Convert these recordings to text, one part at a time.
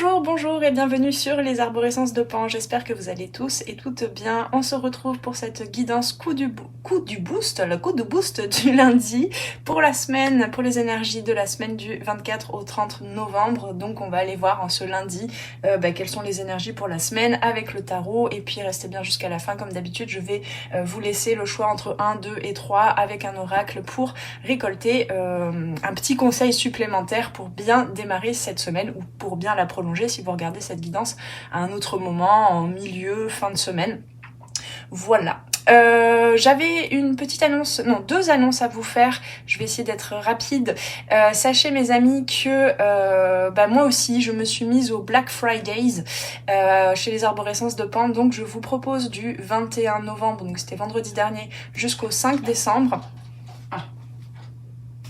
Bonjour, bonjour et bienvenue sur les arborescences de Pan. J'espère que vous allez tous et toutes bien. On se retrouve pour cette guidance coup de boost du lundi pour la semaine, pour les énergies de la semaine du 24 au 30 novembre. Donc on va aller voir en ce lundi quelles sont les énergies pour la semaine avec le tarot. Et puis restez bien jusqu'à la fin comme d'habitude. Je vais vous laisser le choix entre 1, 2 et 3 avec un oracle pour récolter un petit conseil supplémentaire pour bien démarrer cette semaine ou pour bien la prolonger si vous regardez cette guidance à un autre moment, en milieu, fin de semaine. Voilà. J'avais une petite annonce, non, deux annonces à vous faire. Je vais essayer d'être rapide. Sachez mes amis que moi aussi je me suis mise au Black Fridays chez les arborescences de Pan. Donc je vous propose du 21 novembre, donc c'était vendredi dernier, jusqu'au 5 décembre.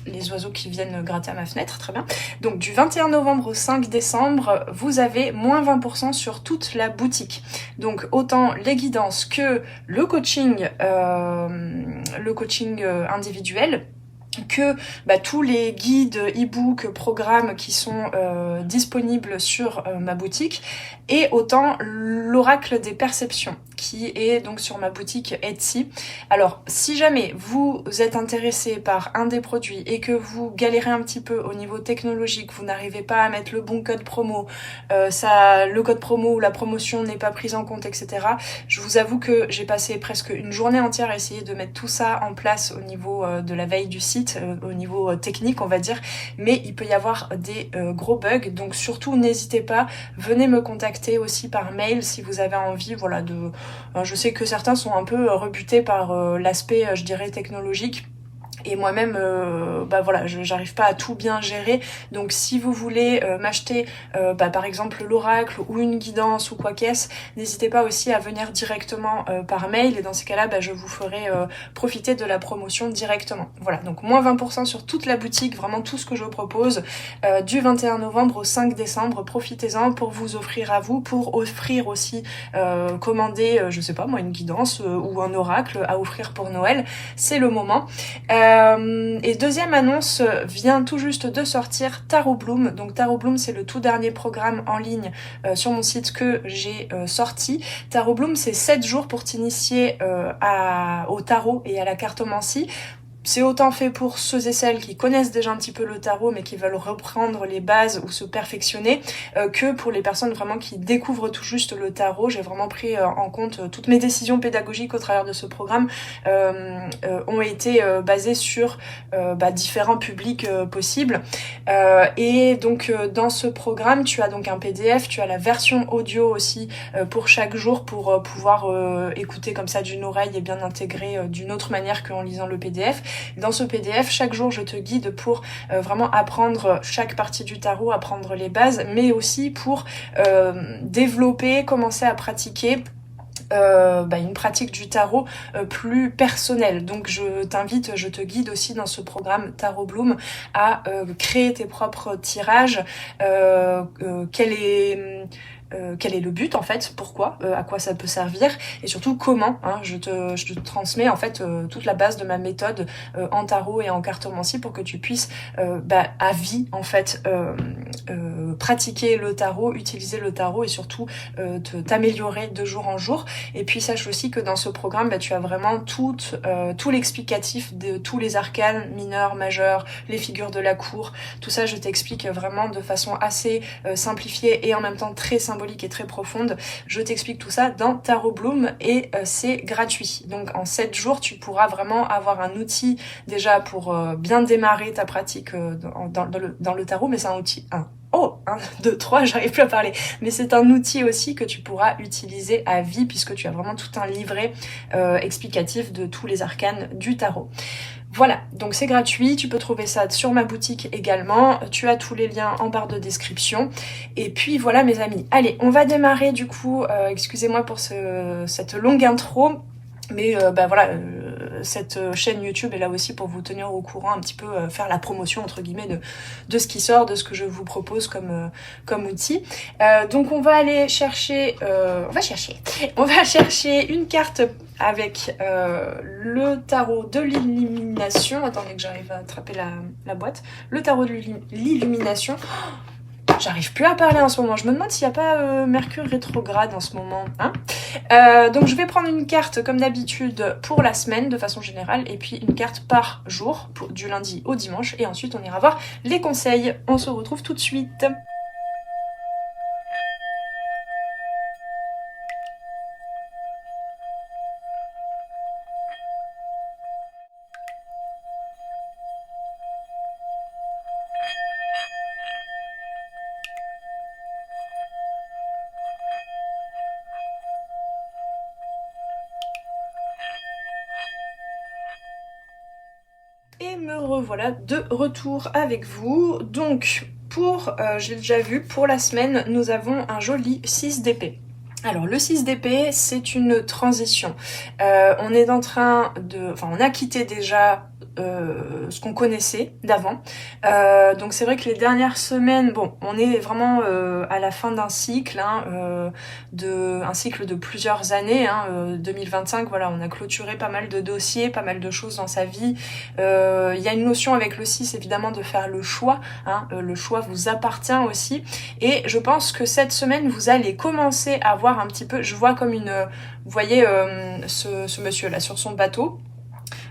Les oiseaux qui viennent gratter à ma fenêtre, très bien. Donc du 21 novembre au 5 décembre, vous avez moins 20% sur toute la boutique. Donc autant les guidances que le coaching individuel, que tous les guides, e-books, programmes qui sont disponibles sur ma boutique, et autant l'oracle des perceptions qui est donc sur ma boutique Etsy. Alors si jamais vous êtes intéressé par un des produits et que vous galérez un petit peu au niveau technologique, vous n'arrivez pas à mettre le bon code promo, le code promo ou la promotion n'est pas prise en compte, etc. Je vous avoue que j'ai passé presque une journée entière à essayer de mettre tout ça en place au niveau de la veille du site, au niveau technique on va dire, mais il peut y avoir des gros bugs, donc surtout n'hésitez pas, venez me contacter aussi par mail si vous avez envie, voilà, je sais que certains sont un peu rebutés par l'aspect, je dirais, technologique. Et moi-même, j'arrive pas à tout bien gérer. Donc si vous voulez m'acheter par exemple l'oracle ou une guidance ou quoi qu'est-ce, n'hésitez pas aussi à venir directement par mail. Et dans ces cas-là, je vous ferai profiter de la promotion directement. Voilà, donc moins 20% sur toute la boutique, vraiment tout ce que je propose, du 21 novembre au 5 décembre. Profitez-en pour vous offrir à vous, pour offrir aussi, commander, je sais pas moi, une guidance ou un oracle à offrir pour Noël. C'est le moment. Et deuxième annonce vient tout juste de sortir, Tarot Bloom. Donc Tarot Bloom, c'est le tout dernier programme en ligne sur mon site que j'ai sorti. Tarot Bloom, c'est 7 jours pour t'initier au tarot et à la cartomancie. C'est autant fait pour ceux et celles qui connaissent déjà un petit peu le tarot mais qui veulent reprendre les bases ou se perfectionner, que pour les personnes vraiment qui découvrent tout juste le tarot. J'ai vraiment pris en compte toutes mes décisions pédagogiques au travers de ce programme ont été basées sur différents publics possibles. Et donc dans ce programme, tu as donc un PDF, tu as la version audio aussi pour chaque jour pour pouvoir écouter comme ça d'une oreille et bien intégrer d'une autre manière qu'en lisant le PDF. Dans ce PDF, chaque jour, je te guide pour vraiment apprendre chaque partie du tarot, apprendre les bases, mais aussi pour développer, commencer à pratiquer une pratique du tarot plus personnelle. Donc je te guide aussi dans ce programme Tarot Bloom à créer tes propres tirages, quel est le but en fait, pourquoi, à quoi ça peut servir et surtout comment. Je te transmets en fait toute la base de ma méthode en tarot et en cartomancie pour que tu puisses à vie en fait pratiquer le tarot, utiliser le tarot et surtout t'améliorer de jour en jour. Et puis sache aussi que dans ce programme tu as vraiment tout l'explicatif de tous les arcanes mineurs, majeurs, les figures de la cour, tout ça je t'explique vraiment de façon assez simplifiée et en même temps très symbolique et très profonde. Je t'explique tout ça dans Tarot Bloom et c'est gratuit. Donc en 7 jours, tu pourras vraiment avoir un outil déjà pour bien démarrer ta pratique dans le tarot, mais c'est un outil 1, 2, 3, j'arrive plus à parler. Mais c'est un outil aussi que tu pourras utiliser à vie puisque tu as vraiment tout un livret explicatif de tous les arcanes du tarot. Voilà, donc c'est gratuit, tu peux trouver ça sur ma boutique également, tu as tous les liens en barre de description. Et puis voilà mes amis, allez, on va démarrer du coup, excusez-moi pour cette longue intro, mais cette chaîne YouTube est là aussi pour vous tenir au courant, un petit peu faire la promotion entre guillemets de ce qui sort, de ce que je vous propose comme outil. Donc on va aller chercher, on va chercher une carte avec le tarot de l'illumination. Attendez que j'arrive à attraper la boîte. Le tarot de l'illumination. J'arrive plus à parler en ce moment. Je me demande s'il n'y a pas Mercure rétrograde en ce moment. Hein, donc je vais prendre une carte comme d'habitude pour la semaine de façon générale et puis une carte par jour du lundi au dimanche. Et ensuite on ira voir les conseils. On se retrouve tout de suite. Et me revoilà de retour avec vous. Donc, j'ai déjà vu, pour la semaine, nous avons un joli 6 d'épée. Alors le 6 d'épée, c'est une transition. On est en train de... Enfin, on a quitté déjà ce qu'on connaissait d'avant. Donc c'est vrai que les dernières semaines, bon, on est vraiment à la fin d'un cycle, hein, un cycle de plusieurs années. 2025, voilà, on a clôturé pas mal de dossiers, pas mal de choses dans sa vie. Il y a une notion avec le 6, évidemment, de faire le choix. Le choix vous appartient aussi. Et je pense que cette semaine, vous allez commencer à voir un petit peu, je vois comme vous voyez ce monsieur là sur son bateau.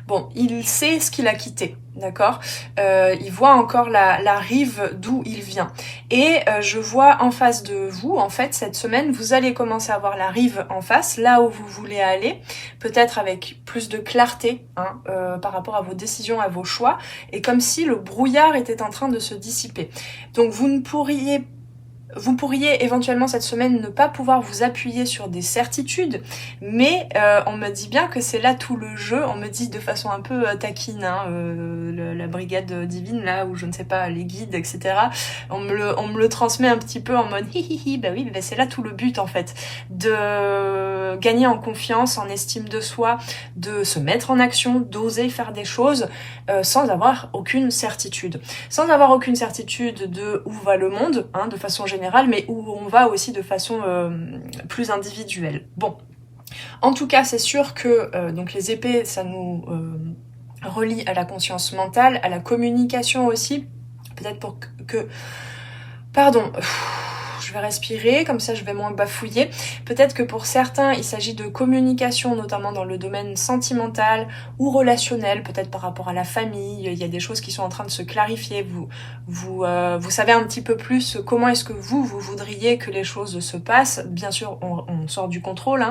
Bon, il sait ce qu'il a quitté, d'accord, il voit encore la rive d'où il vient. Et je vois en face de vous, en fait, cette semaine, vous allez commencer à voir la rive en face, là où vous voulez aller, peut-être avec plus de clarté par rapport à vos décisions, à vos choix, et comme si le brouillard était en train de se dissiper. Donc vous pourriez éventuellement cette semaine ne pas pouvoir vous appuyer sur des certitudes, mais on me dit bien que c'est là tout le jeu. On me dit de façon un peu taquine, la brigade divine là, ou je ne sais pas, les guides, etc. On me le transmet un petit peu en mode hihihi, bah oui, bah c'est là tout le but en fait, de gagner en confiance, en estime de soi, de se mettre en action, d'oser faire des choses sans avoir aucune certitude. Sans avoir aucune certitude de où va le monde, de façon générale, mais où on va aussi de façon plus individuelle. Bon, en tout cas, c'est sûr que donc les épées, ça nous relie à la conscience mentale, à la communication aussi. Peut-être pour que... Pardon... Je vais respirer, comme ça je vais moins bafouiller. Peut-être que pour certains, il s'agit de communication, notamment dans le domaine sentimental ou relationnel, peut-être par rapport à la famille. Il y a des choses qui sont en train de se clarifier. Vous savez un petit peu plus comment est-ce que vous voudriez que les choses se passent. Bien sûr, on sort du contrôle,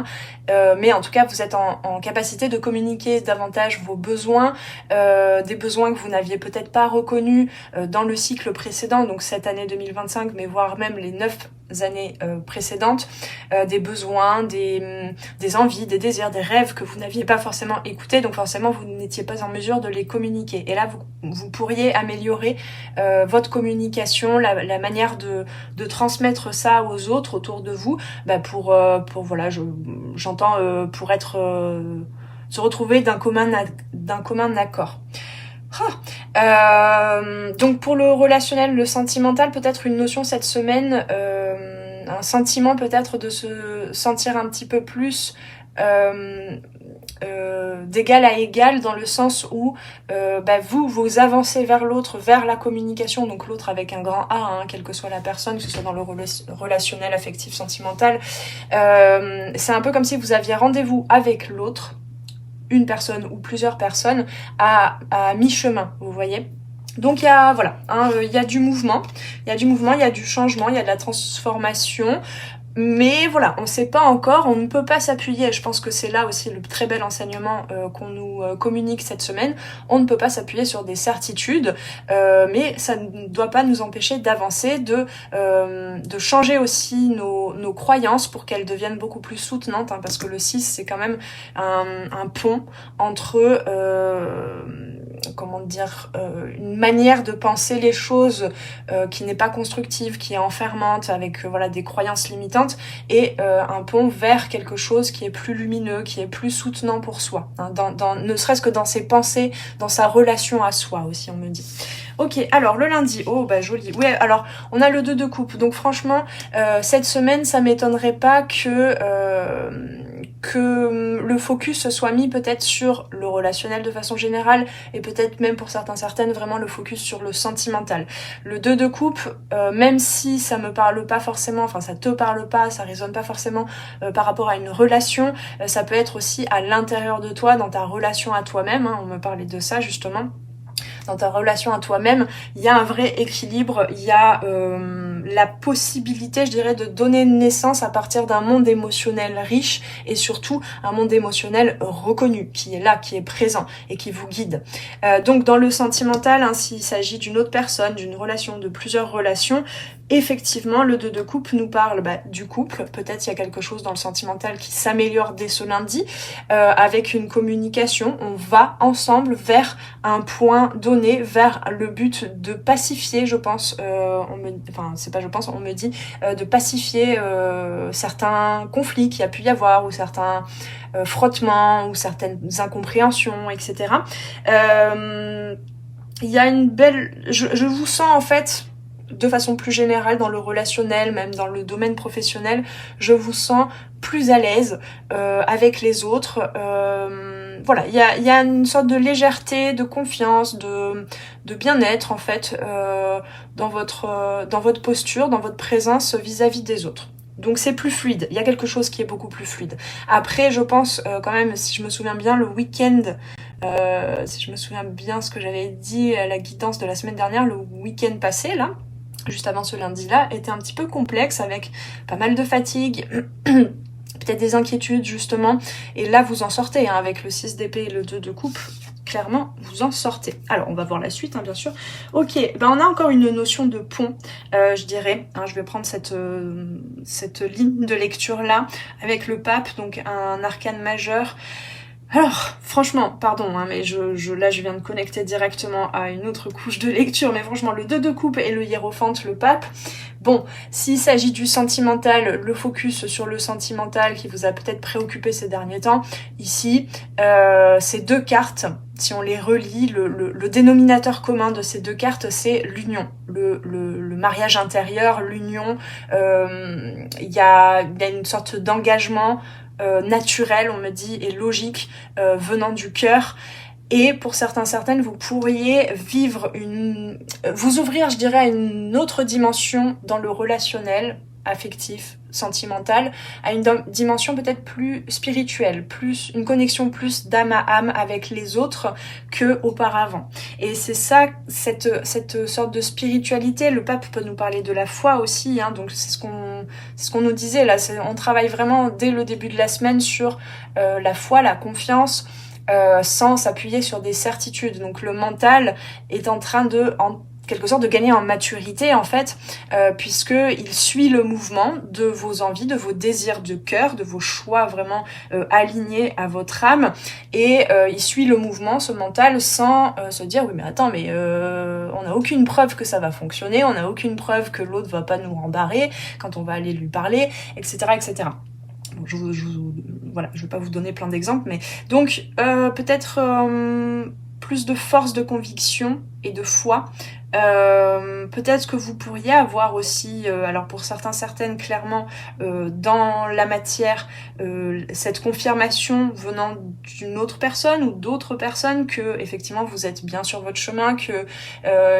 mais en tout cas, vous êtes en capacité de communiquer davantage vos besoins, des besoins que vous n'aviez peut-être pas reconnus dans le cycle précédent, donc cette année 2025, mais voire même les 9 années précédentes, des besoins, des envies, des désirs, des rêves que vous n'aviez pas forcément écoutés, donc forcément vous n'étiez pas en mesure de les communiquer. Et là, vous pourriez améliorer votre communication, la manière de transmettre ça aux autres autour de vous, pour voilà, j'entends pour être se retrouver d'un commun accord. Donc pour le relationnel, le sentimental, peut-être une notion cette semaine, un sentiment peut-être de se sentir un petit peu plus d'égal à égal, dans le sens où vous avancez vers l'autre, vers la communication, donc l'autre avec un grand A, quelle que soit la personne, que ce soit dans le relationnel, affectif, sentimental. C'est un peu comme si vous aviez rendez-vous avec l'autre, une personne ou plusieurs personnes à mi-chemin, vous voyez. Donc il y a du mouvement, il y a du changement, il y a de la transformation. Mais voilà, on ne sait pas encore, on ne peut pas s'appuyer, je pense que c'est là aussi le très bel enseignement qu'on nous communique cette semaine, on ne peut pas s'appuyer sur des certitudes, mais ça ne doit pas nous empêcher d'avancer, de changer aussi nos croyances pour qu'elles deviennent beaucoup plus soutenantes, parce que le 6 c'est quand même un pont entre une manière de penser les choses qui n'est pas constructive, qui est enfermante, avec des croyances limitantes, et un pont vers quelque chose qui est plus lumineux, qui est plus soutenant pour soi, ne serait-ce que dans ses pensées, dans sa relation à soi aussi, on me dit. Ok, alors le lundi, joli. Ouais, alors on a le 2 de coupe, donc franchement cette semaine ça m'étonnerait pas que que le focus soit mis peut-être sur le relationnel de façon générale et peut-être même pour certaines vraiment le focus sur le sentimental. Le 2 de coupe, même si ça me parle pas forcément, enfin ça te parle pas, ça résonne pas forcément par rapport à une relation, ça peut être aussi à l'intérieur de toi, dans ta relation à toi-même, hein, on me parlait de ça justement. Dans ta relation à toi-même, il y a un vrai équilibre, il y a la possibilité, je dirais, de donner naissance à partir d'un monde émotionnel riche et surtout un monde émotionnel reconnu, qui est là, qui est présent et qui vous guide. Donc dans le sentimental, hein, s'il s'agit d'une autre personne, d'une relation, de plusieurs relations, effectivement, le 2 de coupe nous parle du couple. Peut-être il y a quelque chose dans le sentimental qui s'améliore dès ce lundi. Avec une communication, on va ensemble vers un point donné, vers le but de pacifier, je pense, on me dit, de pacifier certains conflits qu'il y a pu y avoir, ou certains frottements, ou certaines incompréhensions, etc. Il y a une belle... Je vous sens en fait... de façon plus générale dans le relationnel, même dans le domaine professionnel, je vous sens plus à l'aise avec les autres. Voilà, il y a une sorte de légèreté, de confiance, de bien-être en fait dans votre posture, dans votre présence vis-à-vis des autres. Donc c'est plus fluide, il y a quelque chose qui est beaucoup plus fluide. Après, je pense quand même, si je me souviens bien, le week-end, si je me souviens bien ce que j'avais dit à la guidance de la semaine dernière, le week-end passé là, juste avant ce lundi-là, était un petit peu complexe avec pas mal de fatigue, peut-être des inquiétudes justement, et là vous en sortez hein, avec le 6 d'épée et le 2 de coupe, clairement vous en sortez. Alors on va voir la suite hein, bien sûr. Ok, on a encore une notion de pont, je dirais, hein, je vais prendre cette ligne de lecture là, avec le pape, donc un arcane majeur. Alors, franchement, pardon, hein, mais là je viens de connecter directement à une autre couche de lecture, mais franchement, le 2 de coupe et le hiérophante, le pape, bon, s'il s'agit du sentimental, le focus sur le sentimental qui vous a peut-être préoccupé ces derniers temps, ici, ces deux cartes, si on les relie, le dénominateur commun de ces deux cartes, c'est l'union, le mariage intérieur, l'union, il y a une sorte d'engagement, naturel, on me dit, et logique venant du cœur. Et pour certaines, vous pourriez vivre vous ouvrir, je dirais, à une autre dimension dans le relationnel, affectif, sentimental, à une dimension peut-être plus spirituelle, plus une connexion plus d'âme à âme avec les autres que auparavant. Et c'est ça, cette sorte de spiritualité. Le pape peut nous parler de la foi aussi, hein, donc c'est ce qu'on nous disait là. On travaille vraiment dès le début de la semaine sur la foi, la confiance. Sans s'appuyer sur des certitudes. Donc le mental est en train en quelque sorte de gagner en maturité en fait, puisque il suit le mouvement de vos envies, de vos désirs de cœur, de vos choix vraiment alignés à votre âme, et il suit le mouvement, ce mental, sans se dire oui mais attends, mais on n'a aucune preuve que ça va fonctionner, on n'a aucune preuve que l'autre va pas nous rembarrer quand on va aller lui parler, etc., etc. Bon, voilà, je vais pas vous donner plein d'exemples, mais donc peut-être plus de force de conviction et de foi. Peut-être que vous pourriez avoir aussi, alors pour certaines clairement, dans la matière, cette confirmation venant d'une autre personne ou d'autres personnes que effectivement vous êtes bien sur votre chemin, que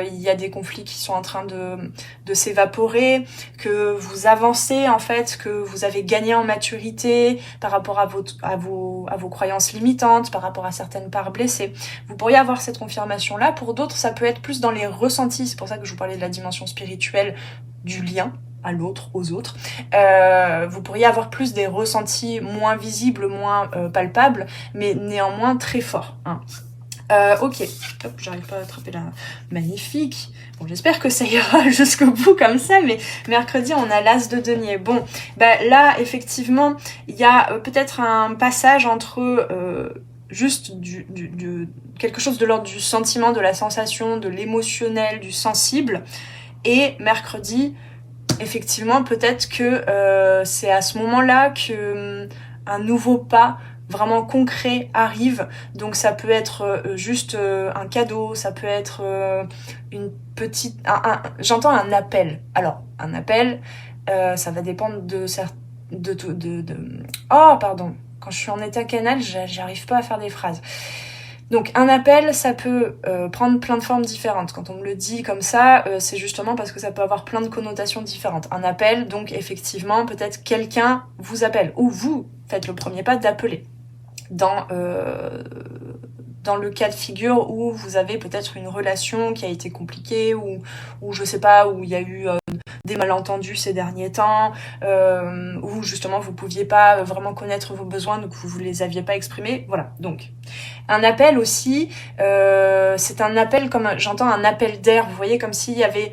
il y a des conflits qui sont en train de s'évaporer, que vous avancez en fait, que vous avez gagné en maturité par rapport à vos croyances limitantes, par rapport à certaines parts blessées. Vous pourriez avoir cette confirmation là. Pour d'autres, ça peut être plus dans les ressentis. C'est pour ça que je vous parlais de la dimension spirituelle du lien à l'autre, aux autres. Vous pourriez avoir plus des ressentis moins visibles, moins palpables, mais néanmoins très forts. Hein. Ok, hop, j'arrive pas à attraper la magnifique. Bon, j'espère que ça ira jusqu'au bout comme ça, mais mercredi, on a l'as de denier. Bon, là, effectivement, il y a peut-être un passage entre juste quelque chose de l'ordre du sentiment, de la sensation, de l'émotionnel, du sensible. Et mercredi, effectivement, peut-être que c'est à ce moment-là que un nouveau pas vraiment concret arrive. Donc ça peut être juste un cadeau, ça peut être une petite... j'entends un appel. Alors, un appel, ça va dépendre de... Oh, pardon. Quand je suis en état canal, j'arrive pas à faire des phrases. Donc un appel, ça peut prendre plein de formes différentes. Quand on me le dit comme ça, c'est justement parce que ça peut avoir plein de connotations différentes. Un appel, donc effectivement, peut-être quelqu'un vous appelle, ou vous faites le premier pas d'appeler. Dans le cas de figure où vous avez peut-être une relation qui a été compliquée, ou je sais pas, où il y a eu des malentendus ces derniers temps, où justement vous pouviez pas vraiment connaître vos besoins, donc vous les aviez pas exprimés. Voilà, donc un appel aussi, c'est un appel comme j'entends un appel d'air. Vous voyez, comme s'il y avait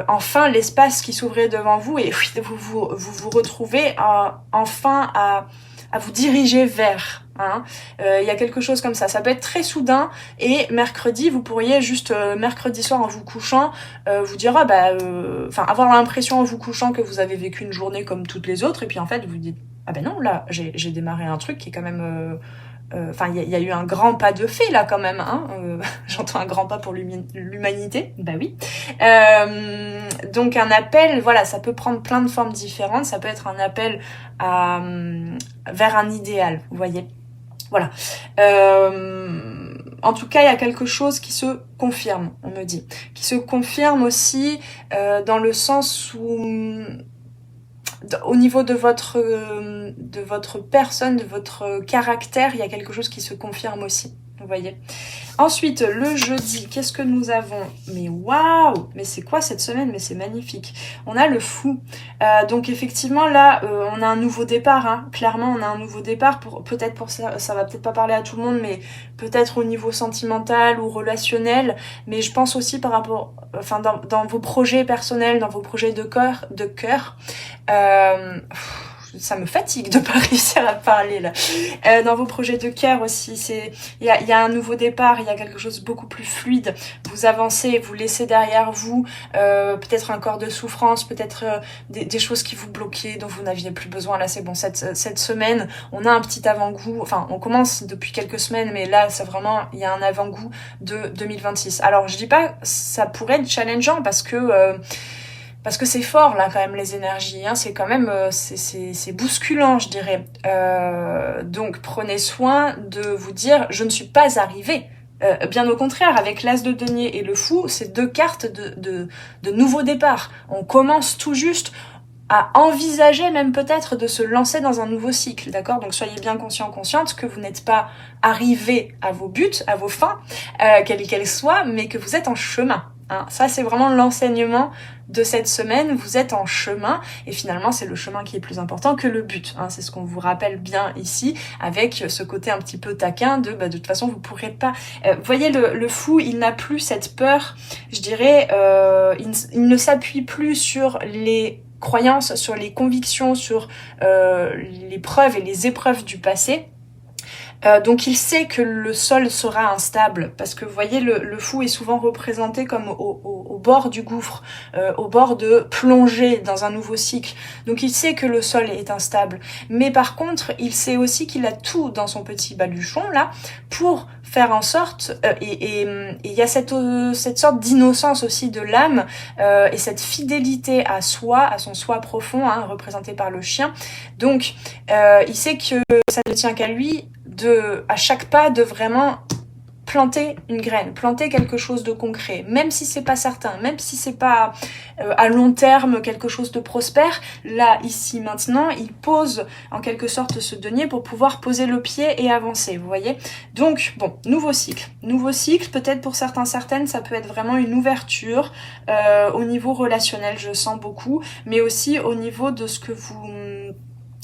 enfin l'espace qui s'ouvrait devant vous et vous retrouvez enfin à vous diriger vers. Il y a quelque chose comme ça. Ça peut être très soudain et mercredi, vous pourriez juste mercredi soir en vous couchant vous dire avoir l'impression en vous couchant que vous avez vécu une journée comme toutes les autres, et puis en fait vous dites non, là j'ai démarré un truc qui est quand même il y a eu un grand pas de fait là quand même, j'entends un grand pas pour l'humanité, bah oui. Donc un appel, voilà, ça peut prendre plein de formes différentes. Ça peut être un appel vers un idéal, vous voyez. Voilà. En tout cas, il y a quelque chose qui se confirme, on me dit. Qui se confirme aussi dans le sens où, au niveau de votre personne, de votre caractère, il y a quelque chose qui se confirme aussi. Vous voyez. Ensuite, le jeudi, qu'est-ce que nous avons? Mais waouh! Mais c'est quoi cette semaine? Mais c'est magnifique. On a le fou. Donc effectivement, là, on a un nouveau départ. Clairement, on a un nouveau départ. Peut-être pour ça, ça va peut-être pas parler à tout le monde, mais peut-être au niveau sentimental ou relationnel. Mais je pense aussi par rapport, dans vos projets personnels, dans vos projets de cœur. Ça me fatigue de pas réussir à parler là. Dans vos projets de cœur aussi, il y a un nouveau départ, il y a quelque chose de beaucoup plus fluide. Vous avancez, vous laissez derrière vous peut-être un corps de souffrance, peut-être des choses qui vous bloquaient, dont vous n'aviez plus besoin. Là, c'est bon, cette semaine, on a un petit avant-goût. Enfin, on commence depuis quelques semaines, mais là, c'est vraiment, il y a un avant-goût de 2026. Alors, je dis pas, ça pourrait être challengeant parce que c'est fort là quand même les énergies, c'est quand même c'est bousculant, je dirais. Donc prenez soin de vous dire je ne suis pas arrivée. Bien au contraire, avec l'as de denier et le fou, c'est deux cartes de nouveau départ. On commence tout juste à envisager même peut-être de se lancer dans un nouveau cycle, d'accord? Donc soyez bien consciente que vous n'êtes pas arrivé à vos buts, à vos fins, quelles qu'elles soient, mais que vous êtes en chemin. Ça, c'est vraiment l'enseignement de cette semaine. Vous êtes en chemin et finalement, c'est le chemin qui est plus important que le but. C'est ce qu'on vous rappelle bien ici avec ce côté un petit peu taquin de toute façon, vous pourrez pas... voyez, le fou, il n'a plus cette peur, je dirais, il ne s'appuie plus sur les croyances, sur les convictions, sur les preuves et les épreuves du passé. Donc il sait que le sol sera instable, parce que vous voyez, le fou est souvent représenté comme au bord du gouffre, au bord de plonger dans un nouveau cycle. Donc il sait que le sol est instable, mais par contre il sait aussi qu'il a tout dans son petit baluchon là pour faire en sorte, et il y a cette sorte d'innocence aussi de l'âme, et cette fidélité à soi, à son soi profond, représenté par le chien. Donc il sait que ça ne tient qu'à lui à chaque pas de vraiment planter une graine, planter quelque chose de concret, même si c'est pas certain, même si c'est pas à long terme quelque chose de prospère. Là, ici, maintenant, il pose en quelque sorte ce denier pour pouvoir poser le pied et avancer, vous voyez. Donc, bon, nouveau cycle, peut-être pour certaines, ça peut être vraiment une ouverture au niveau relationnel, je sens beaucoup, mais aussi au niveau de ce que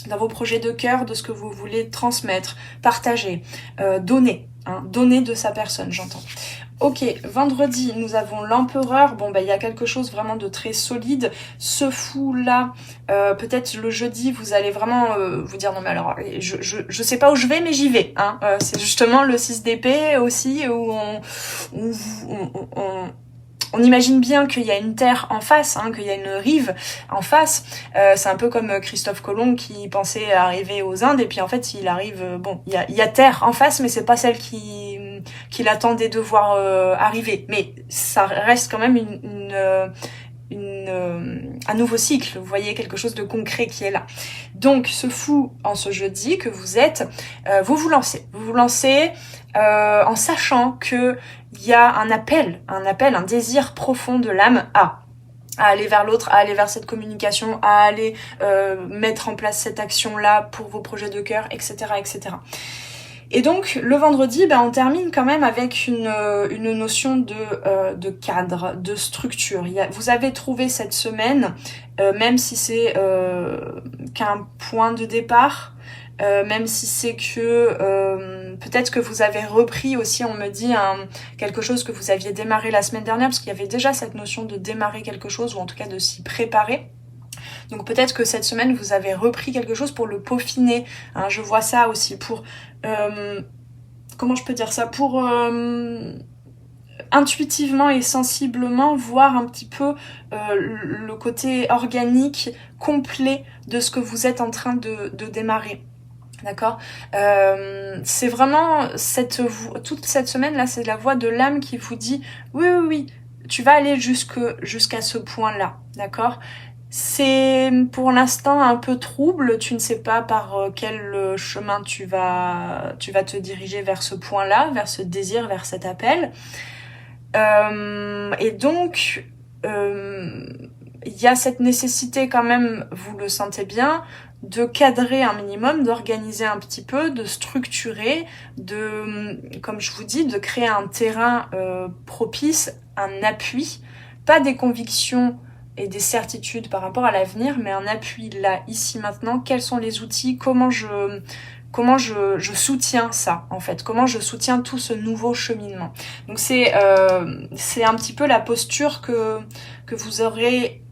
dans vos projets de cœur, de ce que vous voulez transmettre, partager, donner de sa personne, j'entends. Ok, vendredi, nous avons l'empereur. Bon, il y a quelque chose vraiment de très solide. Ce fou-là, peut-être le jeudi, vous allez vraiment vous dire, non mais alors, je sais pas où je vais, mais j'y vais. C'est justement le 6 d'épée aussi, où on imagine bien qu'il y a une terre en face, qu'il y a une rive en face. C'est un peu comme Christophe Colomb qui pensait arriver aux Indes, et puis en fait il arrive, il y a terre en face, mais c'est pas celle qu'il attendait de voir arriver. Mais ça reste quand même un nouveau cycle, vous voyez, quelque chose de concret qui est là. Donc ce fou en ce jeudi que vous êtes, vous vous lancez en sachant que il y a un appel, un désir profond de l'âme à aller vers l'autre, à aller vers cette communication, à aller mettre en place cette action-là pour vos projets de cœur, etc., etc. Et donc le vendredi, on termine quand même avec une notion de cadre, de structure. Vous avez trouvé cette semaine, même si c'est qu'un point de départ, même si c'est que peut-être que vous avez repris aussi, on me dit, quelque chose que vous aviez démarré la semaine dernière, parce qu'il y avait déjà cette notion de démarrer quelque chose, ou en tout cas de s'y préparer. Donc peut-être que cette semaine, vous avez repris quelque chose pour le peaufiner. Hein, je vois ça aussi pour... comment je peux dire ça? Pour intuitivement et sensiblement voir un petit peu le côté organique, complet de ce que vous êtes en train de démarrer. D'accord, c'est vraiment toute cette semaine-là, c'est la voix de l'âme qui vous dit oui, tu vas aller jusqu'à ce point-là, d'accord. C'est pour l'instant un peu trouble, tu ne sais pas par quel chemin tu vas te diriger vers ce point-là, vers ce désir, vers cet appel. Et donc, il y a cette nécessité quand même, vous le sentez bien, de cadrer un minimum, d'organiser un petit peu, de structurer, comme je vous dis, de créer un terrain propice, un appui, pas des convictions et des certitudes par rapport à l'avenir, mais un appui là, ici, maintenant. Quels sont les outils? Comment je soutiens ça, en fait? Comment je soutiens tout ce nouveau cheminement? Donc c'est un petit peu la posture que vous aurez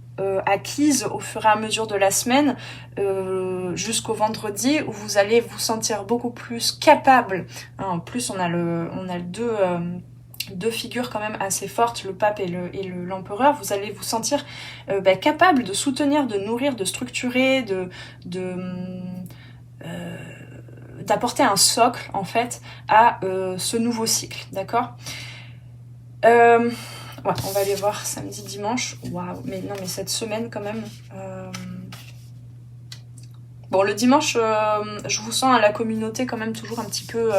acquise au fur et à mesure de la semaine jusqu'au vendredi, où vous allez vous sentir beaucoup plus capable. Hein, en plus, on a deux figures quand même assez fortes, le pape et l'empereur. Vous allez vous sentir capable de soutenir, de nourrir, de structurer, d'apporter un socle en fait à ce nouveau cycle, d'accord. Ouais, on va aller voir samedi, dimanche. Waouh, mais cette semaine quand même. Bon, le dimanche, je vous sens à la communauté quand même toujours un petit peu.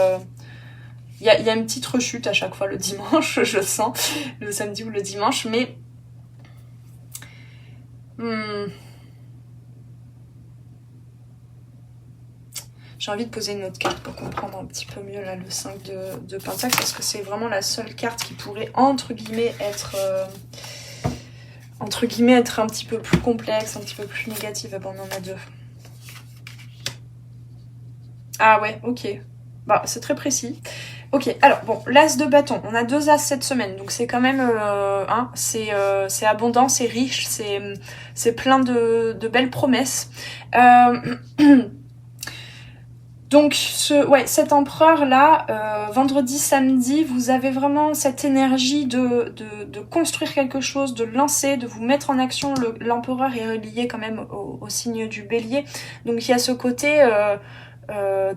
Il y a une petite rechute à chaque fois le dimanche, je sens, le samedi ou le dimanche, mais j'ai envie de poser une autre carte pour comprendre un petit peu mieux là le 5 de Pentacle, parce que c'est vraiment la seule carte qui pourrait entre guillemets être un petit peu plus complexe, un petit peu plus négative. Bon, on en a deux. Ah ouais, ok. Bah, c'est très précis. Ok, alors bon, l'as de bâton, on a 2 as cette semaine, donc c'est quand même, c'est abondant, c'est riche, c'est plein de belles promesses. Donc cet empereur là, vendredi, samedi, vous avez vraiment cette énergie de construire quelque chose, de lancer, de vous mettre en action. L'empereur est relié quand même au signe du bélier, donc il y a ce côté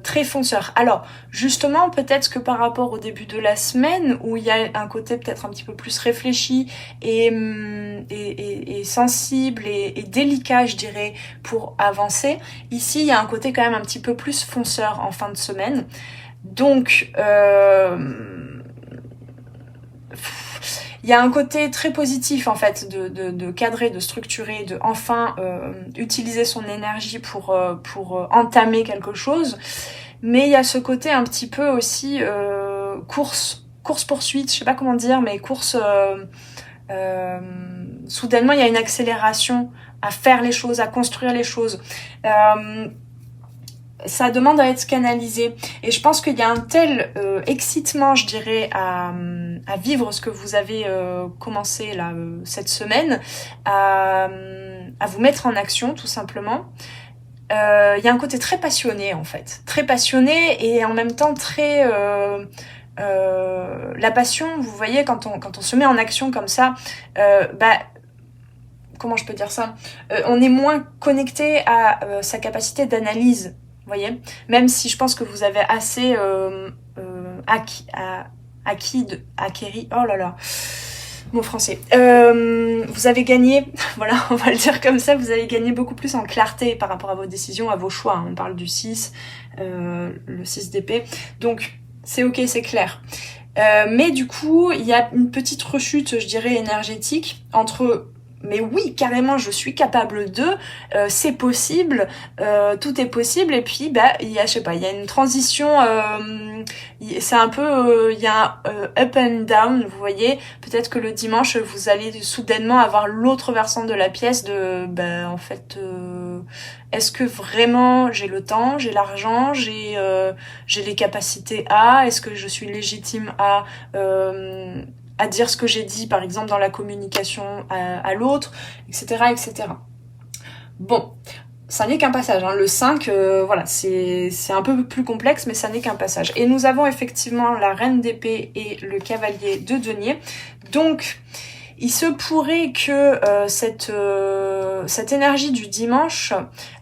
très fonceur. Alors justement, peut-être que par rapport au début de la semaine, où il y a un côté peut-être un petit peu plus réfléchi et sensible et délicat, je dirais, pour avancer, ici il y a un côté quand même un petit peu plus fonceur en fin de semaine. Donc il y a un côté très positif en fait de cadrer, de structurer, de enfin utiliser son énergie pour entamer quelque chose. Mais il y a ce côté un petit peu aussi course-poursuite, je sais pas comment dire, mais soudainement il y a une accélération à faire les choses, à construire les choses. Ça demande à être canalisé, et je pense qu'il y a un tel excitement, je dirais, à vivre ce que vous avez commencé là cette semaine, à vous mettre en action tout simplement. Il y a un côté très passionné en fait, très passionné, et en même temps très la passion, vous voyez, quand on se met en action comme ça, comment je peux dire ça, on est moins connecté à sa capacité d'analyse. Vous voyez, même si je pense que vous avez assez acquis, oh là là, Mot français. Vous avez gagné, voilà, on va le dire comme ça, vous avez gagné beaucoup plus en clarté par rapport à vos décisions, à vos choix. On parle du 6, le 6 d'épée. Donc, c'est ok, c'est clair. Mais du coup, il y a une petite rechute, je dirais, énergétique entre mais oui, carrément, je suis capable de, c'est possible, tout est possible, et puis bah il y a, je sais pas, il y a une transition, c'est un peu, il y a un up and down, vous voyez, peut-être que le dimanche vous allez soudainement avoir l'autre versant de la pièce de, bah en fait, est-ce que vraiment j'ai le temps, j'ai l'argent, j'ai les capacités est-ce que je suis légitime à dire ce que j'ai dit, par exemple dans la communication à l'autre, etc., etc. Bon, ça n'est qu'un passage, hein. Le 5, voilà, c'est un peu plus complexe, mais ça n'est qu'un passage. Et nous avons effectivement la reine d'épée et le cavalier de denier. Donc, il se pourrait que cette énergie du dimanche,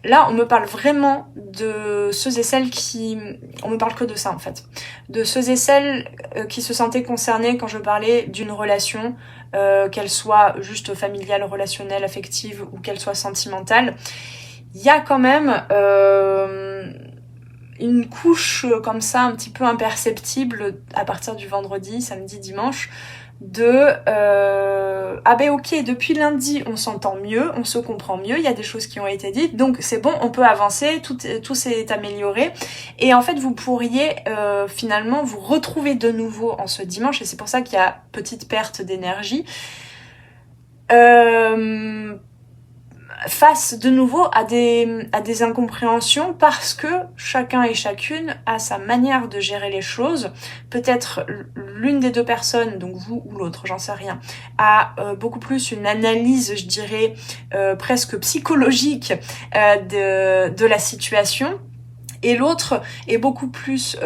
là, on me parle vraiment de ceux et celles qui... On me parle que de ça, en fait. De ceux et celles qui se sentaient concernés quand je parlais d'une relation, qu'elle soit juste familiale, relationnelle, affective, ou qu'elle soit sentimentale. Il y a quand même une couche comme ça, un petit peu imperceptible, à partir du vendredi, samedi, dimanche, de ah ben ok, depuis lundi on s'entend mieux, on se comprend mieux, il y a des choses qui ont été dites, donc c'est bon, on peut avancer, tout s'est amélioré, et en fait vous pourriez finalement vous retrouver de nouveau en ce dimanche, et c'est pour ça qu'il y a petite perte d'énergie, face de nouveau à des incompréhensions, parce que chacun et chacune a sa manière de gérer les choses. Peut-être l'une des deux personnes, donc vous ou l'autre, j'en sais rien, a beaucoup plus une analyse, je dirais, presque psychologique de la situation, et l'autre est beaucoup plus...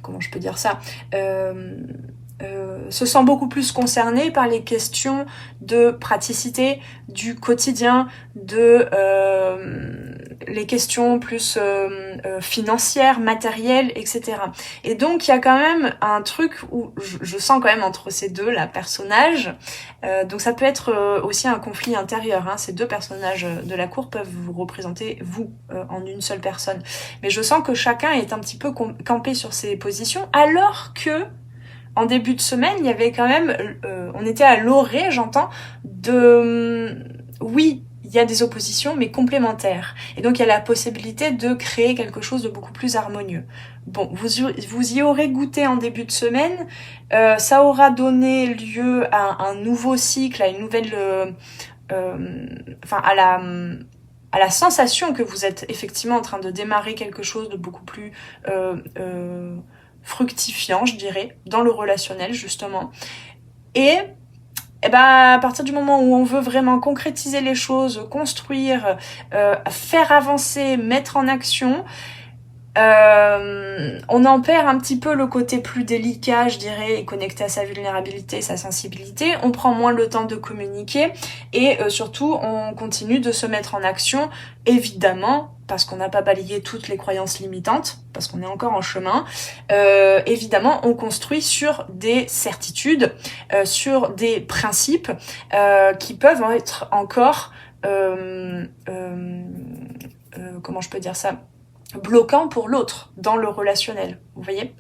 comment je peux dire ça, se sent beaucoup plus concerné par les questions de praticité du quotidien, de les questions plus financières, matérielles, etc. Et donc il y a quand même un truc où je sens quand même entre ces deux là personnages, donc ça peut être aussi un conflit intérieur, hein. Ces deux personnages de la cour peuvent vous représenter vous en une seule personne, mais je sens que chacun est un petit peu campé sur ses positions, alors que en début de semaine, il y avait quand même, on était à l'orée, j'entends, oui, il y a des oppositions, mais complémentaires. Et donc, il y a la possibilité de créer quelque chose de beaucoup plus harmonieux. Bon, vous y aurez goûté en début de semaine, ça aura donné lieu à un nouveau cycle, à une nouvelle, enfin, à la sensation que vous êtes effectivement en train de démarrer quelque chose de beaucoup plus fructifiant, je dirais, dans le relationnel, justement. Et à partir du moment où on veut vraiment concrétiser les choses, construire, faire avancer, mettre en action, on en perd un petit peu le côté plus délicat, je dirais, et connecté à sa vulnérabilité, sa sensibilité. On prend moins le temps de communiquer, et surtout, on continue de se mettre en action, évidemment, parce qu'on n'a pas balayé toutes les croyances limitantes, parce qu'on est encore en chemin. Évidemment, on construit sur des certitudes, sur des principes qui peuvent être encore, comment je peux dire ça, bloquant pour l'autre dans le relationnel, vous voyez.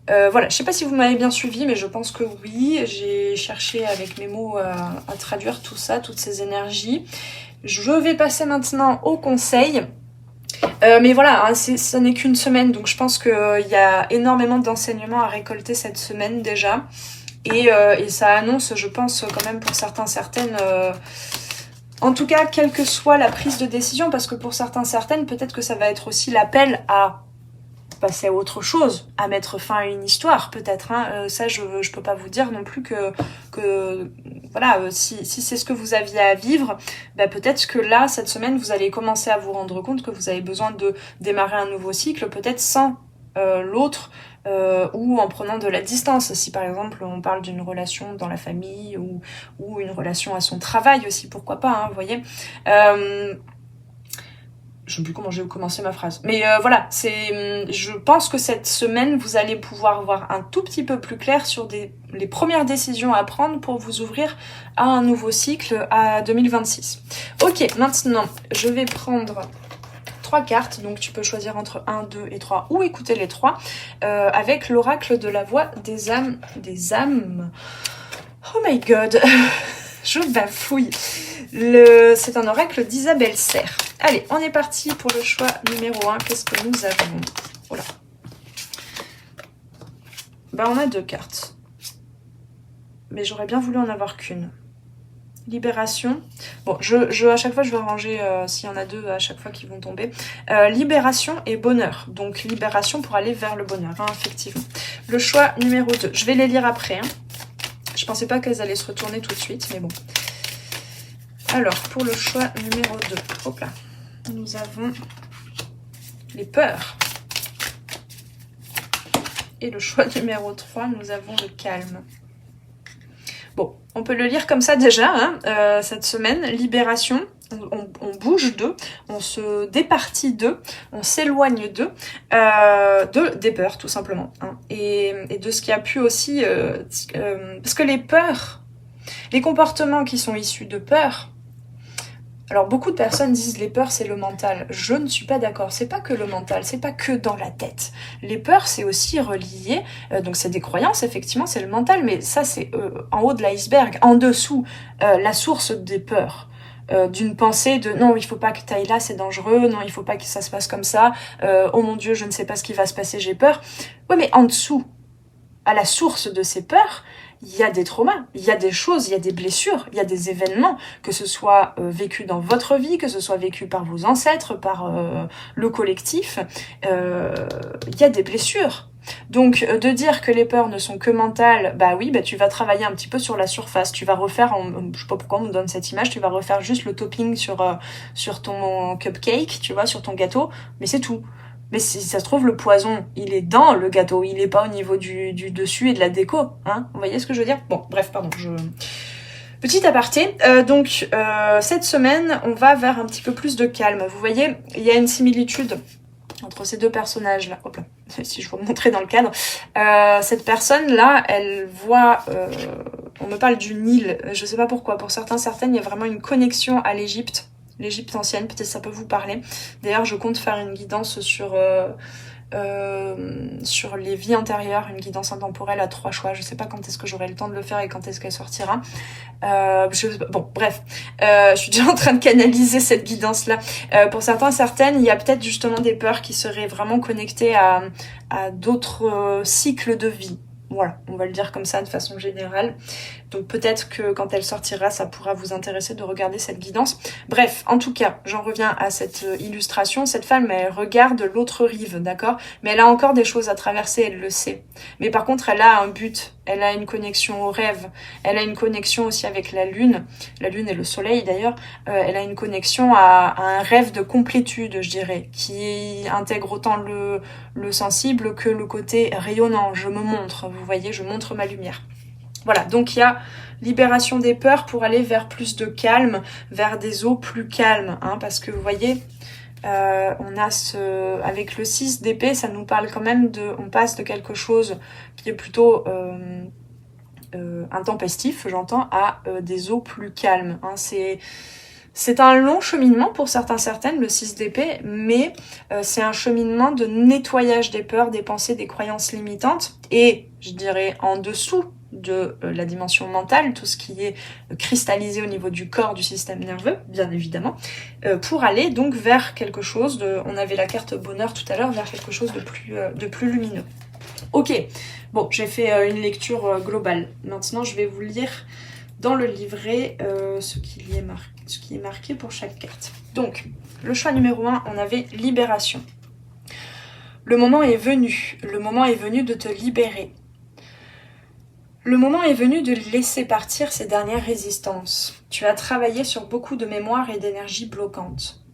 Voilà, je sais pas si vous m'avez bien suivi, mais je pense que oui. J'ai cherché avec mes mots à traduire tout ça, toutes ces énergies. Je vais passer maintenant au conseil. Mais voilà, hein, ça n'est qu'une semaine, donc je pense qu'il y a énormément d'enseignements à récolter cette semaine déjà. Et ça annonce, je pense, quand même pour certaines... en tout cas, quelle que soit la prise de décision, parce que pour certaines, peut-être que ça va être aussi l'appel à passer à autre chose, à mettre fin à une histoire, peut-être. Hein. Ça, je peux pas vous dire non plus que voilà, si c'est ce que vous aviez à vivre, peut-être que là, cette semaine, vous allez commencer à vous rendre compte que vous avez besoin de démarrer un nouveau cycle, peut-être sans l'autre, ou en prenant de la distance. Si par exemple on parle d'une relation dans la famille ou une relation à son travail aussi, pourquoi pas, hein, vous voyez. Je sais plus comment j'ai commencé ma phrase. Mais voilà, je pense que cette semaine, vous allez pouvoir voir un tout petit peu plus clair sur les premières décisions à prendre pour vous ouvrir à un nouveau cycle à 2026. Ok, maintenant, je vais prendre 3 cartes, donc tu peux choisir entre 1, 2 et 3 ou écouter les 3 avec l'oracle de la voix des âmes. Des âmes. Oh my god, je bafouille. C'est un oracle d'Isabelle Serre. Allez, on est parti pour le choix numéro 1. Qu'est-ce que nous avons? Voilà. Bah, on a 2 cartes. Mais j'aurais bien voulu en avoir qu'une. Libération. Bon, à chaque fois, je vais ranger s'il y en a 2 à chaque fois qui vont tomber. Libération et bonheur. Donc, libération pour aller vers le bonheur, hein, effectivement. Le choix numéro 2. Je vais les lire après. Hein. Je pensais pas qu'elles allaient se retourner tout de suite, mais bon. Alors, pour le choix numéro 2, hop là, nous avons les peurs. Et le choix numéro 3, nous avons le calme. Bon, on peut le lire comme ça déjà, hein, cette semaine. Libération, on bouge d'eux, on se départit d'eux, on s'éloigne d'eux, des peurs tout simplement. Hein, et de ce qui a pu aussi... parce que les peurs, les comportements qui sont issus de peurs, alors beaucoup de personnes disent les peurs c'est le mental. Je ne suis pas d'accord, c'est pas que le mental, c'est pas que dans la tête. Les peurs c'est aussi relié, donc c'est des croyances effectivement, c'est le mental, mais ça c'est en haut de l'iceberg, en dessous, la source des peurs. D'une pensée de non il faut pas que tu ailles là c'est dangereux, non il faut pas que ça se passe comme ça, oh mon dieu je ne sais pas ce qui va se passer, j'ai peur. Ouais mais en dessous, à la source de ces peurs, il y a des traumas, il y a des choses, il y a des blessures, il y a des événements, que ce soit vécu dans votre vie, que ce soit vécu par vos ancêtres, par le collectif, il y a des blessures. Donc de dire que les peurs ne sont que mentales, bah oui, bah tu vas travailler un petit peu sur la surface, tu vas refaire, je sais pas pourquoi on me donne cette image, tu vas refaire juste le topping sur ton cupcake, tu vois, sur ton gâteau, mais c'est tout. Mais si ça se trouve, le poison, il est dans le gâteau, il est pas au niveau du dessus et de la déco, hein. Vous voyez ce que je veux dire? Bon, bref, pardon, Petit aparté, donc cette semaine, on va vers un petit peu plus de calme. Vous voyez, il y a une similitude entre ces 2 personnages-là. Hop là, si je vous montrer dans le cadre. Cette personne-là, elle voit... on me parle du Nil, je sais pas pourquoi. Pour certaines, il y a vraiment une connexion à l'Égypte ancienne, peut-être ça peut vous parler. D'ailleurs, je compte faire une guidance sur les vies antérieures, une guidance intemporelle à 3 choix. Je sais pas quand est-ce que j'aurai le temps de le faire et quand est-ce qu'elle sortira. Bon, bref, je suis déjà en train de canaliser cette guidance-là. Pour certaines, il y a peut-être justement des peurs qui seraient vraiment connectées à d'autres cycles de vie. Voilà, on va le dire comme ça de façon générale. Donc peut-être que quand elle sortira, ça pourra vous intéresser de regarder cette guidance. Bref, en tout cas, j'en reviens à cette illustration. Cette femme, elle regarde l'autre rive, d'accord? Mais elle a encore des choses à traverser, elle le sait. Mais par contre, elle a un but. Elle a une connexion au rêve. Elle a une connexion aussi avec la lune et le soleil d'ailleurs. Elle a une connexion à un rêve de complétude, je dirais, qui intègre autant le sensible que le côté rayonnant. Je me montre, vous voyez, je montre ma lumière. Voilà, donc il y a libération des peurs pour aller vers plus de calme, vers des eaux plus calmes, hein, parce que vous voyez, on a avec le 6 d'épée, ça nous parle quand même on passe de quelque chose qui est plutôt intempestif, j'entends, à des eaux plus calmes, hein, c'est un long cheminement pour certaines, le 6 d'épée, mais c'est un cheminement de nettoyage des peurs, des pensées, des croyances limitantes, et je dirais en dessous de la dimension mentale, tout ce qui est cristallisé au niveau du corps, du système nerveux, bien évidemment, pour aller donc vers quelque chose on avait la carte bonheur tout à l'heure, vers quelque chose de plus lumineux. Ok, bon, j'ai fait une lecture globale. Maintenant, je vais vous lire dans le livret ce qui est marqué pour chaque carte. Donc, le choix numéro 1, on avait libération. Le moment est venu de te libérer. Le moment est venu de laisser partir ces dernières résistances. Tu as travaillé sur beaucoup de mémoire et d'énergie bloquantes.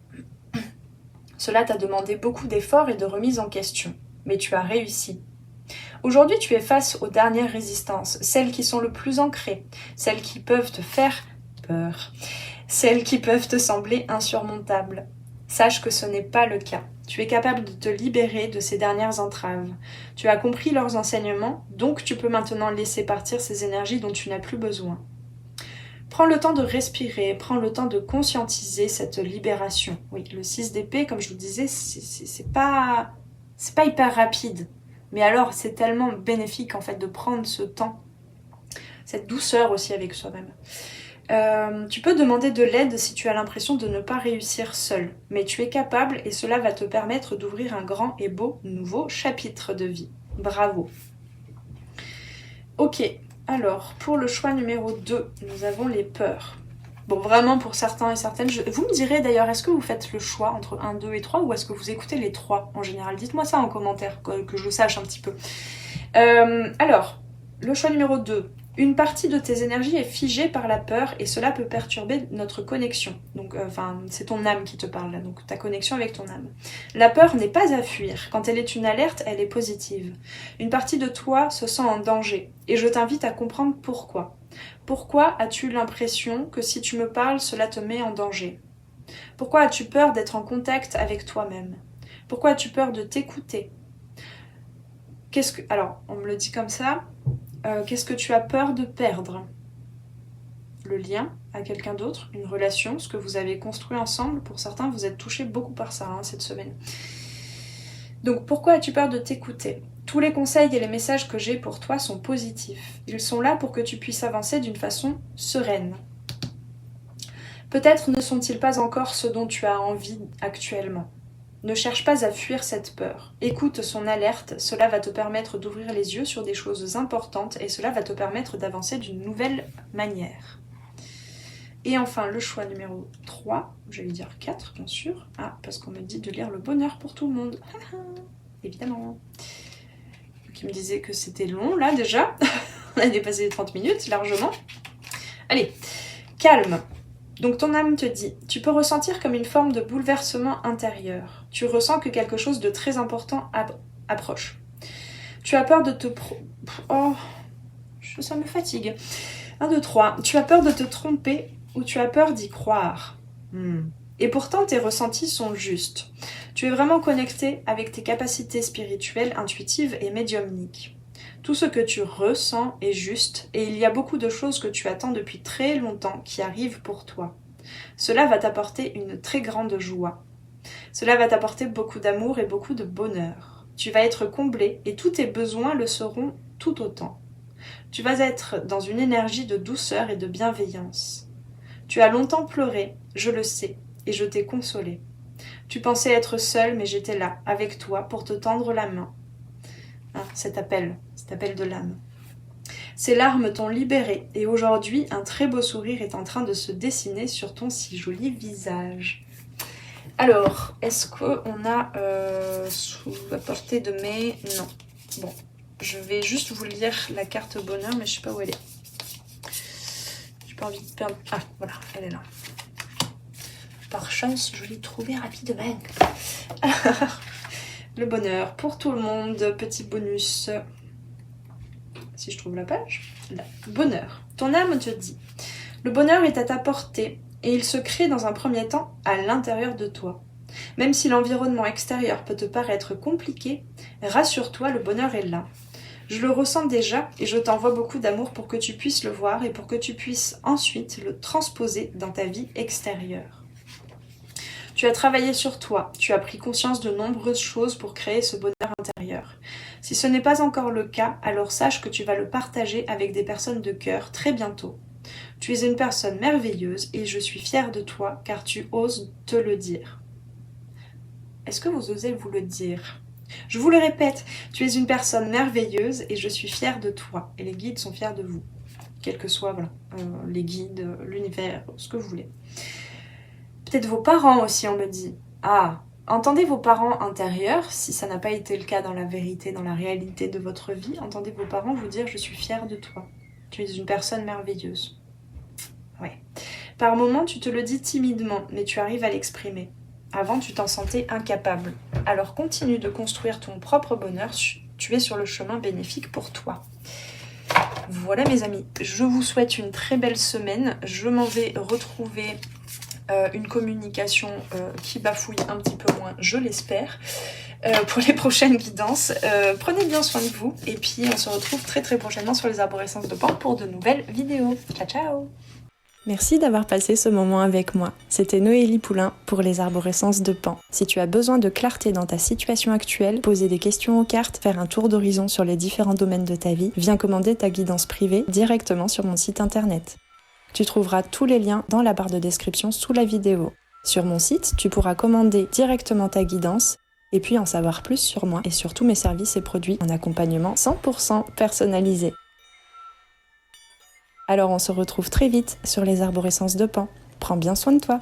Cela t'a demandé beaucoup d'efforts et de remise en question, mais tu as réussi. Aujourd'hui, tu es face aux dernières résistances, celles qui sont le plus ancrées, celles qui peuvent te faire peur, celles qui peuvent te sembler insurmontables. sache que ce n'est pas le cas. Tu es capable de te libérer de ces dernières entraves. Tu as compris leurs enseignements, donc tu peux maintenant laisser partir ces énergies dont tu n'as plus besoin. Prends le temps de respirer, prends le temps de conscientiser cette libération. Oui, le 6 d'épée, comme je vous disais, c'est pas hyper rapide. Mais alors, c'est tellement bénéfique en fait de prendre ce temps, cette douceur aussi avec soi-même. Tu peux demander de l'aide si tu as l'impression de ne pas réussir seul, mais tu es capable et cela va te permettre d'ouvrir un grand et beau nouveau chapitre de vie. Bravo. Ok, alors pour le choix numéro 2, nous avons les peurs. Bon, vraiment pour certains et certaines, vous me direz d'ailleurs, est-ce que vous faites le choix entre 1, 2 et 3 ou est-ce que vous écoutez les 3 en général? Dites-moi ça en commentaire, que je sache un petit peu. Alors, le choix numéro 2. Une partie de tes énergies est figée par la peur et cela peut perturber notre connexion. Donc, c'est ton âme qui te parle là, donc ta connexion avec ton âme. La peur n'est pas à fuir. Quand elle est une alerte, elle est positive. Une partie de toi se sent en danger et je t'invite à comprendre pourquoi. Pourquoi as-tu l'impression que si tu me parles, cela te met en danger? Pourquoi as-tu peur d'être en contact avec toi-même? Pourquoi as-tu peur de t'écouter? Alors, on me le dit comme ça. Qu'est-ce que tu as peur de perdre? Le lien à quelqu'un d'autre, une relation, ce que vous avez construit ensemble. Pour certains, vous êtes touchés beaucoup par ça cette semaine. Donc, pourquoi as-tu peur de t'écouter? Tous les conseils et les messages que j'ai pour toi sont positifs. Ils sont là pour que tu puisses avancer d'une façon sereine. Peut-être ne sont-ils pas encore ce dont tu as envie actuellement. Ne cherche pas à fuir cette peur. Écoute son alerte, cela va te permettre d'ouvrir les yeux sur des choses importantes et cela va te permettre d'avancer d'une nouvelle manière. Et enfin, le choix numéro 3, j'allais dire 4 bien sûr. Ah, parce qu'on me dit de lire le bonheur pour tout le monde. Évidemment. Qui me disait que c'était long là déjà. On a dépassé les 30 minutes largement. Allez, calme. Donc ton âme te dit, tu peux ressentir comme une forme de bouleversement intérieur. Tu ressens que quelque chose de très important approche. Tu as peur de te... ça me fatigue. 1, 2, 3. Tu as peur de te tromper ou tu as peur d'y croire. Et pourtant, tes ressentis sont justes. Tu es vraiment connecté avec tes capacités spirituelles, intuitives et médiumniques. Tout ce que tu ressens est juste et il y a beaucoup de choses que tu attends depuis très longtemps qui arrivent pour toi. Cela va t'apporter une très grande joie. Cela va t'apporter beaucoup d'amour et beaucoup de bonheur. Tu vas être comblé et tous tes besoins le seront tout autant. Tu vas être dans une énergie de douceur et de bienveillance. Tu as longtemps pleuré, je le sais, et je t'ai consolé. Tu pensais être seul, mais j'étais là, avec toi, pour te tendre la main. Cet appel de l'âme. Ces larmes t'ont libéré et aujourd'hui, un très beau sourire est en train de se dessiner sur ton si joli visage. Alors, est-ce qu'on a sous la portée de mes... Non. Bon, je vais juste vous lire la carte bonheur, mais je sais pas où elle est. J'ai pas envie de perdre... Ah, voilà, elle est là. Par chance, je l'ai trouvée rapidement. Le bonheur pour tout le monde, petit bonus. Si je trouve la page, là. Bonheur. Ton âme te dit, le bonheur est à ta portée et il se crée dans un premier temps à l'intérieur de toi. Même si l'environnement extérieur peut te paraître compliqué, rassure-toi, le bonheur est là. Je le ressens déjà et je t'envoie beaucoup d'amour pour que tu puisses le voir et pour que tu puisses ensuite le transposer dans ta vie extérieure. Tu as travaillé sur toi, tu as pris conscience de nombreuses choses pour créer ce bonheur intérieur. Si ce n'est pas encore le cas, alors sache que tu vas le partager avec des personnes de cœur très bientôt. Tu es une personne merveilleuse et je suis fière de toi car tu oses te le dire. Est-ce que vous osez vous le dire? Je vous le répète, tu es une personne merveilleuse et je suis fière de toi. Et les guides sont fiers de vous. Quels que soient les guides, l'univers, ce que vous voulez. Peut-être vos parents aussi, on me dit. Ah, entendez vos parents intérieurs, si ça n'a pas été le cas dans la vérité, dans la réalité de votre vie, entendez vos parents vous dire « je suis fière de toi, tu es une personne merveilleuse ». Ouais. Par moments, tu te le dis timidement, mais tu arrives à l'exprimer. Avant, tu t'en sentais incapable. Alors continue de construire ton propre bonheur, tu es sur le chemin bénéfique pour toi. Voilà mes amis, je vous souhaite une très belle semaine. Je m'en vais retrouver une communication qui bafouille un petit peu moins, je l'espère. Pour les prochaines guidances, prenez bien soin de vous et puis on se retrouve très très prochainement sur les arborescences de Pan pour de nouvelles vidéos. Ciao ciao! Merci d'avoir passé ce moment avec moi. C'était Noélie Poulain pour les arborescences de Pan. Si tu as besoin de clarté dans ta situation actuelle, poser des questions aux cartes, faire un tour d'horizon sur les différents domaines de ta vie, viens commander ta guidance privée directement sur mon site internet. Tu trouveras tous les liens dans la barre de description sous la vidéo. Sur mon site, tu pourras commander directement ta guidance et puis en savoir plus sur moi et sur tous mes services et produits en accompagnement 100% personnalisé. Alors on se retrouve très vite sur les arborescences de Pan. Prends bien soin de toi.